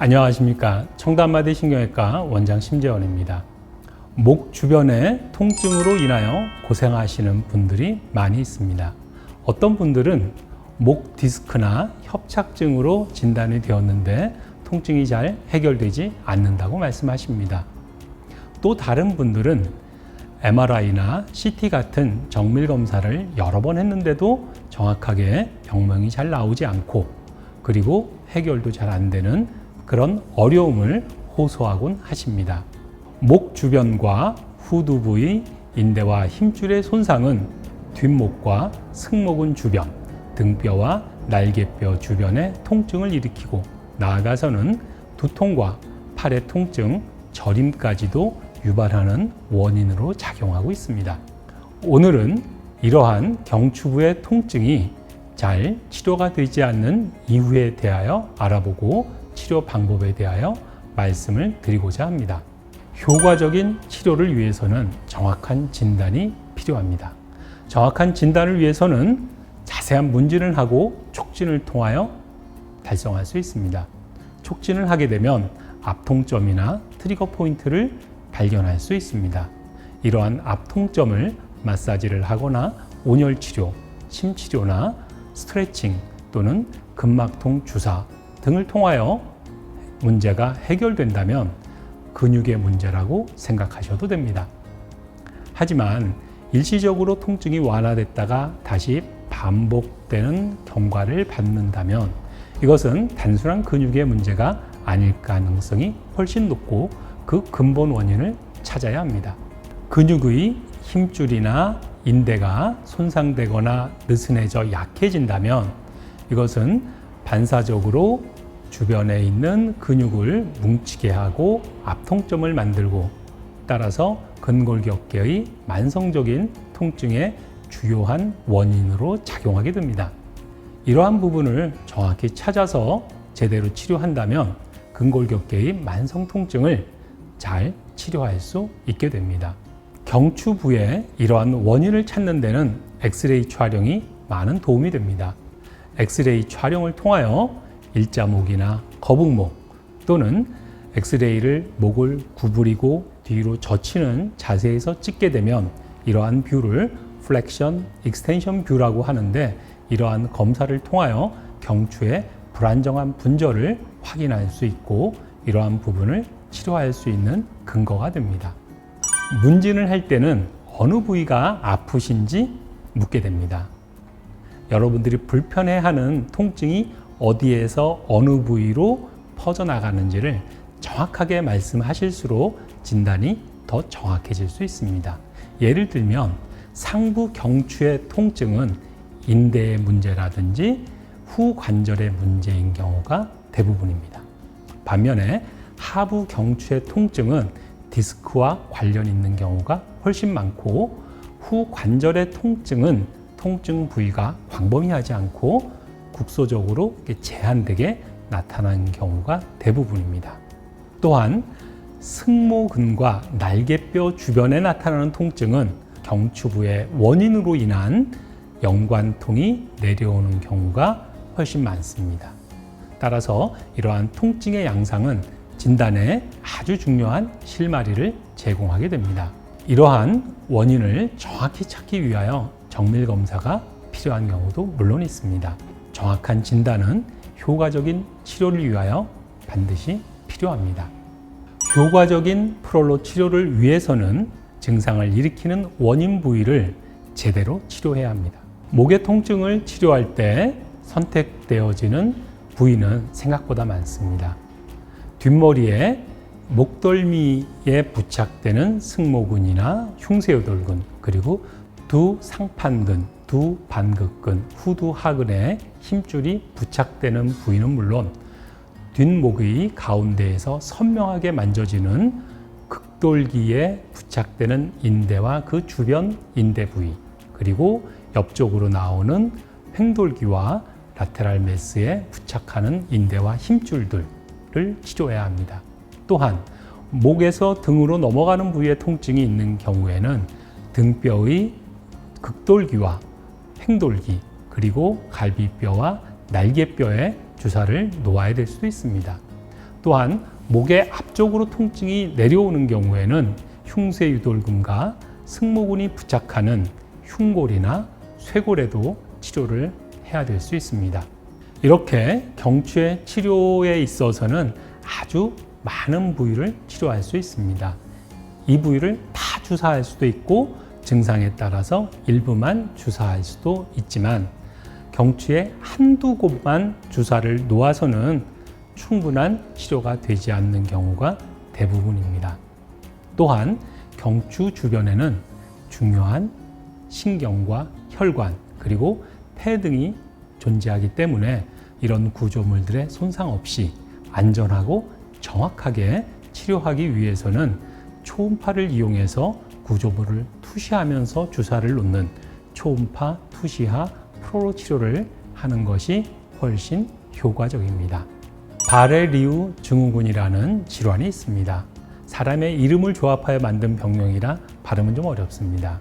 안녕하십니까. 청담마디 신경외과 원장 심재원입니다. 목 주변의 통증으로 인하여 고생하시는 분들이 많이 있습니다. 어떤 분들은 목 디스크나 협착증으로 진단이 되었는데 통증이 잘 해결되지 않는다고 말씀하십니다. 또 다른 분들은 MRI나 CT 같은 정밀 검사를 여러 번 했는데도 정확하게 병명이 잘 나오지 않고 그리고 해결도 잘 안 되는 그런 어려움을 호소하곤 하십니다. 목 주변과 후두 부위, 인대와 힘줄의 손상은 뒷목과 승모근 주변, 등뼈와 날개뼈 주변의 통증을 일으키고 나아가서는 두통과 팔의 통증, 저림까지도 유발하는 원인으로 작용하고 있습니다. 오늘은 이러한 경추부의 통증이 잘 치료가 되지 않는 이유에 대하여 알아보고 치료 방법에 대하여 말씀을 드리고자 합니다. 효과적인 치료를 위해서는 정확한 진단이 필요합니다. 정확한 진단을 위해서는 자세한 문진을 하고 촉진을 통하여 달성할 수 있습니다. 촉진을 하게 되면 압통점이나 트리거 포인트를 발견할 수 있습니다. 이러한 압통점을 마사지를 하거나 온열치료, 침치료나 스트레칭 또는 근막통 주사 등을 통하여 문제가 해결된다면 근육의 문제라고 생각하셔도 됩니다. 하지만 일시적으로 통증이 완화됐다가 다시 반복되는 경과를 받는다면 이것은 단순한 근육의 문제가 아닐 가능성이 훨씬 높고 그 근본 원인을 찾아야 합니다. 근육의 힘줄이나 인대가 손상되거나 느슨해져 약해진다면 이것은 반사적으로 주변에 있는 근육을 뭉치게 하고 압통점을 만들고 따라서 근골격계의 만성적인 통증의 주요한 원인으로 작용하게 됩니다. 이러한 부분을 정확히 찾아서 제대로 치료한다면 근골격계의 만성 통증을 잘 치료할 수 있게 됩니다. 경추부의 이러한 원인을 찾는 데는 엑스레이 촬영이 많은 도움이 됩니다. 엑스레이 촬영을 통하여 일자목이나 거북목 또는 엑스레이를 목을 구부리고 뒤로 젖히는 자세에서 찍게 되면 이러한 뷰를 플렉션, 익스텐션 뷰라고 하는데 이러한 검사를 통하여 경추의 불안정한 분절을 확인할 수 있고 이러한 부분을 치료할 수 있는 근거가 됩니다. 문진을 할 때는 어느 부위가 아프신지 묻게 됩니다. 여러분들이 불편해하는 통증이 어디에서 어느 부위로 퍼져나가는지를 정확하게 말씀하실수록 진단이 더 정확해질 수 있습니다. 예를 들면 상부 경추의 통증은 인대의 문제라든지 후관절의 문제인 경우가 대부분입니다. 반면에 하부 경추의 통증은 디스크와 관련 있는 경우가 훨씬 많고 후관절의 통증은 통증 부위가 광범위하지 않고 국소적으로 제한되게 나타나는 경우가 대부분입니다. 또한 승모근과 날개뼈 주변에 나타나는 통증은 경추부의 원인으로 인한 연관통이 내려오는 경우가 훨씬 많습니다. 따라서 이러한 통증의 양상은 진단에 아주 중요한 실마리를 제공하게 됩니다. 이러한 원인을 정확히 찾기 위하여 정밀 검사가 필요한 경우도 물론 있습니다. 정확한 진단은 효과적인 치료를 위하여 반드시 필요합니다. 효과적인 프롤로 치료를 위해서는 증상을 일으키는 원인 부위를 제대로 치료해야 합니다. 목의 통증을 치료할 때 선택되어지는 부위는 생각보다 많습니다. 뒷머리에 목덜미에 부착되는 승모근이나 흉쇄요돌근 그리고 두 상판근, 두 반극근, 후두 하근에 힘줄이 부착되는 부위는 물론 뒷목의 가운데에서 선명하게 만져지는 극돌기에 부착되는 인대와 그 주변 인대 부위 그리고 옆쪽으로 나오는 횡돌기와 라테랄 메스에 부착하는 인대와 힘줄들을 치료해야 합니다. 또한 목에서 등으로 넘어가는 부위에 통증이 있는 경우에는 등뼈의 극돌기와 횡돌기 그리고 갈비뼈와 날개뼈에 주사를 놓아야 될 수도 있습니다. 또한 목의 앞쪽으로 통증이 내려오는 경우에는 흉쇄유돌근과 승모근이 부착하는 흉골이나 쇄골에도 치료를 해야 될 수 있습니다. 이렇게 경추의 치료에 있어서는 아주 많은 부위를 치료할 수 있습니다. 이 부위를 다 주사할 수도 있고 증상에 따라서 일부만 주사할 수도 있지만 경추의 한두 곳만 주사를 놓아서는 충분한 치료가 되지 않는 경우가 대부분입니다. 또한 경추 주변에는 중요한 신경과 혈관 그리고 폐 등이 존재하기 때문에 이런 구조물들의 손상 없이 안전하고 정확하게 치료하기 위해서는 초음파를 이용해서 구조물을 투시하면서 주사를 놓는 초음파 투시하 프로로 치료를 하는 것이 훨씬 효과적입니다. 바레리우 증후군이라는 질환이 있습니다. 사람의 이름을 조합하여 만든 병명이라 발음은 좀 어렵습니다.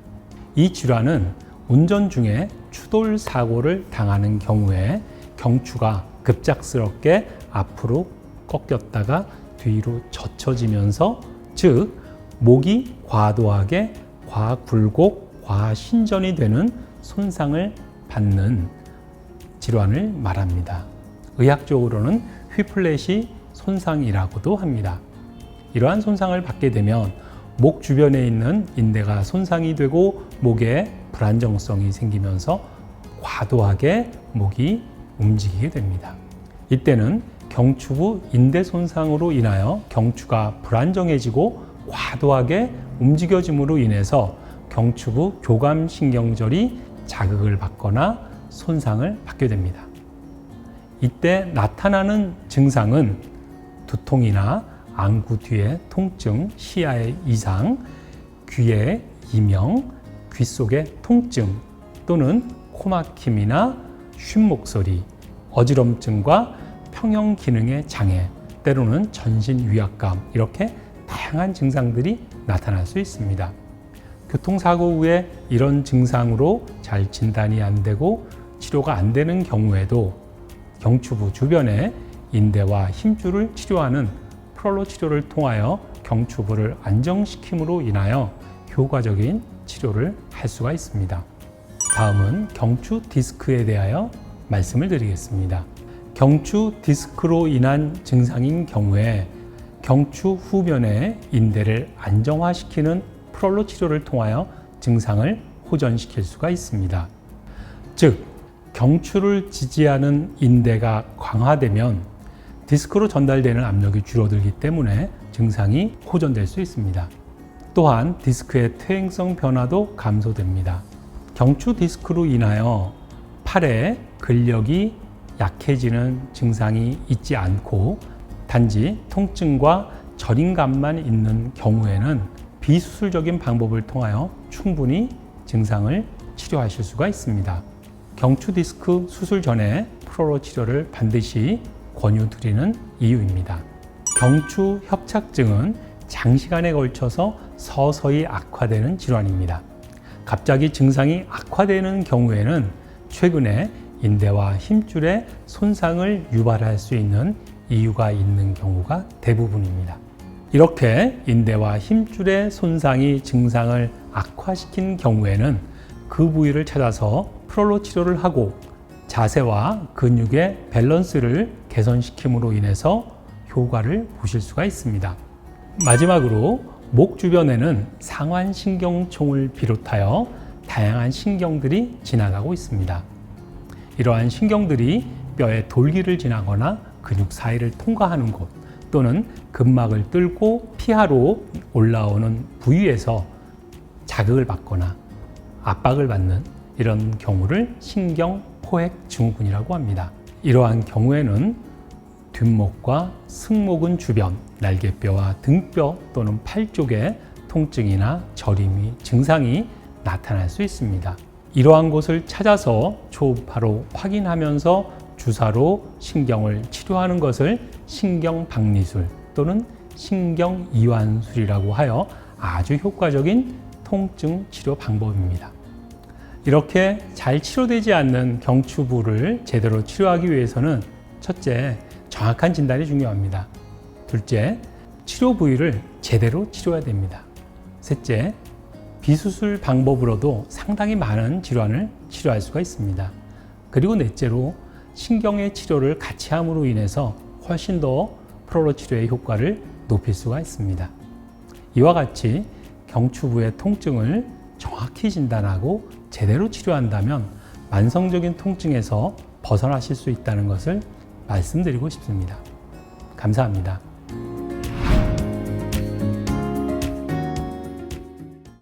이 질환은 운전 중에 추돌 사고를 당하는 경우에 경추가 급작스럽게 앞으로 꺾였다가 뒤로 젖혀지면서 즉 목이 과도하게 과굴곡, 과신전이 되는 손상을 받는 질환을 말합니다. 의학적으로는 휘플렛이 손상이라고도 합니다. 이러한 손상을 받게 되면 목 주변에 있는 인대가 손상이 되고 목에 불안정성이 생기면서 과도하게 목이 움직이게 됩니다. 이때는 경추부 인대 손상으로 인하여 경추가 불안정해지고 과도하게 움직여짐으로 인해서 경추부 교감신경절이 자극을 받거나 손상을 받게 됩니다. 이때 나타나는 증상은 두통이나 안구 뒤의 통증, 시야의 이상, 귀의 이명, 귀 속의 통증 또는 코막힘이나 쉰 목소리, 어지럼증과 평형 기능의 장애, 때로는 전신 위압감 이렇게 다양한 증상들이 나타날 수 있습니다. 교통사고 후에 이런 증상으로 잘 진단이 안 되고 치료가 안 되는 경우에도 경추부 주변에 인대와 힘줄을 치료하는 프롤로 치료를 통하여 경추부를 안정시킴으로 인하여 효과적인 치료를 할 수가 있습니다. 다음은 경추 디스크에 대하여 말씀을 드리겠습니다. 경추 디스크로 인한 증상인 경우에 경추 후변의 인대를 안정화시키는 프롤로 치료를 통하여 증상을 호전시킬 수가 있습니다. 즉, 경추를 지지하는 인대가 강화되면 디스크로 전달되는 압력이 줄어들기 때문에 증상이 호전될 수 있습니다. 또한 디스크의 퇴행성 변화도 감소됩니다. 경추 디스크로 인하여 팔에 근력이 약해지는 증상이 있지 않고 단지 통증과 저림감만 있는 경우에는 비수술적인 방법을 통하여 충분히 증상을 치료하실 수가 있습니다. 경추 디스크 수술 전에 프로로 치료를 반드시 권유드리는 이유입니다. 경추 협착증은 장시간에 걸쳐서 서서히 악화되는 질환입니다. 갑자기 증상이 악화되는 경우에는 최근에 인대와 힘줄의 손상을 유발할 수 있는 이유가 있는 경우가 대부분입니다. 이렇게 인대와 힘줄의 손상이 증상을 악화시킨 경우에는 그 부위를 찾아서 프롤로 치료를 하고 자세와 근육의 밸런스를 개선시킴으로 인해서 효과를 보실 수가 있습니다. 마지막으로 목 주변에는 상완신경총을 비롯하여 다양한 신경들이 지나가고 있습니다. 이러한 신경들이 뼈의 돌기를 지나거나 근육 사이를 통과하는 곳 또는 근막을 뚫고 피하로 올라오는 부위에서 자극을 받거나 압박을 받는 이런 경우를 신경포획 증후군이라고 합니다. 이러한 경우에는 뒷목과 승모근 주변, 날개뼈와 등뼈 또는 팔 쪽에 통증이나 저림이 증상이 나타날 수 있습니다. 이러한 곳을 찾아서 초음파로 확인하면서 주사로 신경을 치료하는 것을 신경박리술 또는 신경이완술이라고 하여 아주 효과적인 통증 치료 방법입니다. 이렇게 잘 치료되지 않는 경추부를 제대로 치료하기 위해서는 첫째, 정확한 진단이 중요합니다. 둘째, 치료 부위를 제대로 치료해야 됩니다. 셋째, 비수술 방법으로도 상당히 많은 질환을 치료할 수가 있습니다. 그리고 넷째로 신경의 치료를 같이 함으로 인해서 훨씬 더 프로로 치료의 효과를 높일 수가 있습니다. 이와 같이 경추부의 통증을 정확히 진단하고 제대로 치료한다면 만성적인 통증에서 벗어나실 수 있다는 것을 말씀드리고 싶습니다. 감사합니다.